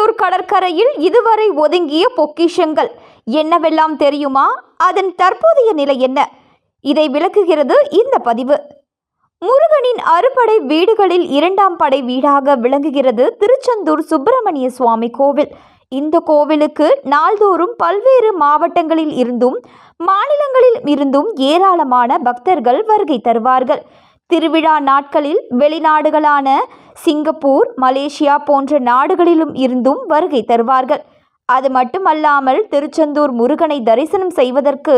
திருச்செந்தூர் கடற்கரையில் இதுவரை ஒதுங்கிய பொக்கிஷங்கள் என்னவெல்லாம் தெரியுமா? அதன் தற்போதைய நிலை என்ன? இதை விளக்குகிறது இந்த பதிவு. முருகனின் அறுபடை வீடுகளில் இரண்டாம் படை வீடாக விளங்குகிறது திருச்செந்தூர் சுப்பிரமணிய சுவாமி கோவில். இந்த கோவிலுக்கு நாள்தோறும் பல்வேறு மாவட்டங்களில் இருந்தும் மாநிலங்களில் இருந்தும் ஏராளமான பக்தர்கள் வருகை தருவார்கள். திருவிழா நாட்களில் வெளிநாடுகளான சிங்கப்பூர், மலேசியா போன்ற நாடுகளிலும் இருந்தும் வருகை தருவார்கள். அது மட்டுமல்லாமல் திருச்செந்தூர் முருகனை தரிசனம் செய்வதற்கு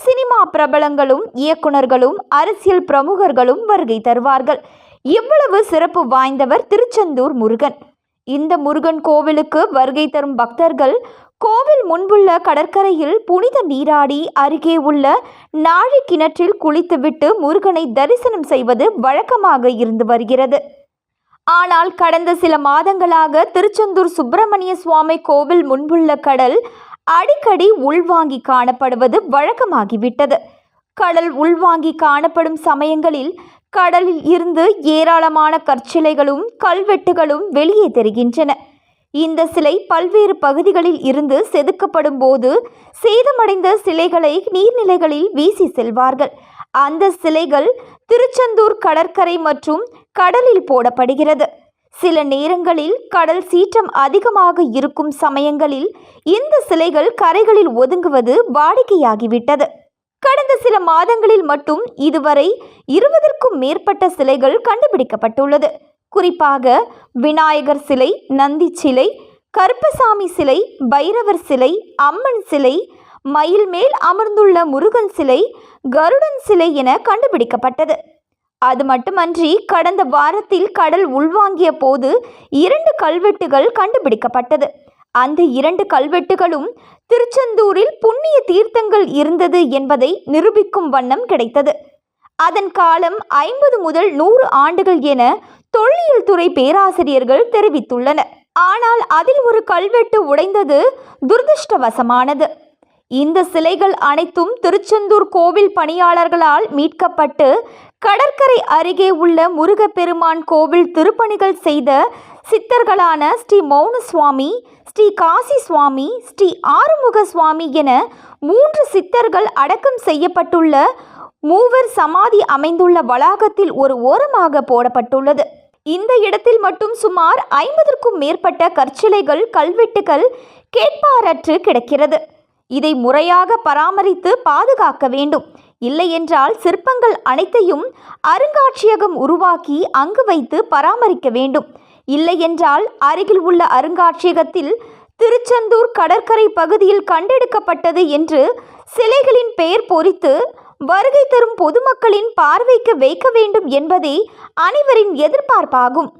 சினிமா பிரபலங்களும் இயக்குநர்களும் அரசியல் பிரமுகர்களும் வருகை தருவார்கள். இவ்வளவு சிறப்பு வாய்ந்தவர் திருச்செந்தூர் முருகன். இந்த முருகன் கோவிலுக்கு வருகை தரும் பக்தர்கள் கோவில் முன்புள்ள கடற்கரையில் புனித நீராடி அருகே உள்ள நாழி கிணற்றில் குளித்துவிட்டு முருகனை தரிசனம் செய்வது வழக்கமாக இருந்து வருகிறது. ஆனால் கடந்த சில மாதங்களாக திருச்செந்தூர் சுப்பிரமணிய சுவாமி கோவில் முன்புள்ள கடல் அடிக்கடி உள்வாங்கி காணப்படுவது வழக்கமாகிவிட்டது. கடல் உள்வாங்கி காணப்படும் சமயங்களில் கடலில் இருந்து ஏராளமான கற்சிலைகளும் கல்வெட்டுகளும் வெளியே தெரிகின்றன. இந்த சிலை பல்வேறு பகுதிகளில் இருந்து செதுக்கப்படும் போது சேதமடைந்த சிலைகளை நீர்நிலைகளில் வீசி செல்வார்கள். அந்த சிலைகள் திருச்செந்தூர் கடற்கரை மற்றும் கடலில் போடப்படுகிறது. சில நேரங்களில் கடல் சீற்றம் அதிகமாக இருக்கும் சமயங்களில் இந்த சிலைகள் கரைகளில் ஒதுங்குவது வாடிக்கையாகிவிட்டது. கடந்த சில மாதங்களில் மட்டும் இதுவரை 20க்கும் மேற்பட்ட சிலைகள் கண்டுபிடிக்கப்பட்டுள்ளது. குறிப்பாக விநாயகர் சிலை, நந்தி சிலை, கருப்பசாமி சிலை, பைரவர் சிலை, அம்மன் சிலை, மயில் மேல் அமர்ந்துள்ள முருகன் சிலை, கருடன் சிலை என கண்டுபிடிக்கப்பட்டது. அது மட்டுமன்றி கடந்த வாரத்தில் கடல் உள்வாங்கிய போது 2 கல்வெட்டுகள் கண்டுபிடிக்கப்பட்டது. அந்த 2 கல்வெட்டுகளும் திருச்செந்தூரில் புண்ணிய தீர்த்தங்கள் இருந்தது என்பதை நிரூபிக்கும் வண்ணம் கிடைத்தது. அதன் காலம் 50 முதல் 100 ஆண்டுகள் என தொல்லியல் துறை பேராசிரியர்கள் தெரிவித்துள்ளனர். ஆனால் அதில் ஒரு கல்வெட்டு உடைந்தது துரதிர்ஷ்டவசமானது. இந்த சிலைகள் அனைத்தும் திருச்செந்தூர் கோவில் பணியாளர்களால் மீட்கப்பட்டு கடற்கரை அருகே உள்ள முருகப்பெருமான் கோவில் திருப்பணிகள் செய்த சித்தர்களான ஸ்ரீ மௌனசுவாமி, ஸ்ரீ காசி சுவாமி, ஸ்ரீ ஆறுமுக சுவாமி என 3 சித்தர்கள் அடக்கம் செய்யப்பட்டுள்ள மூவர் சமாதி அமைந்துள்ள வளாகத்தில் ஒரு ஓரமாக போடப்பட்டுள்ளது. இந்த இடத்தில் மட்டும் சுமார் 50க்கும் மேற்பட்ட கற்சிலைகள் கல்வெட்டுகள் கேட்பாரற்று கிடக்கிறது. இதை முறையாக பராமரித்து பாதுகாக்க வேண்டும். இல்லையென்றால் சிற்பங்கள் அனைத்தையும் அருங்காட்சியகம் உருவாக்கி அங்கு வைத்து பராமரிக்க வேண்டும். இல்லையென்றால் அருகில் உள்ள அருங்காட்சியகத்தில் திருச்செந்தூர் கடற்கரை பகுதியில் கண்டெடுக்கப்பட்டது என்று சிலைகளின் பெயர் பொறித்து வருகை தரும் பொதுமக்களின் பார்வைக்கு வைக்க வேண்டும் என்பதே அனைவரின் எதிர்பார்ப்பாகும்.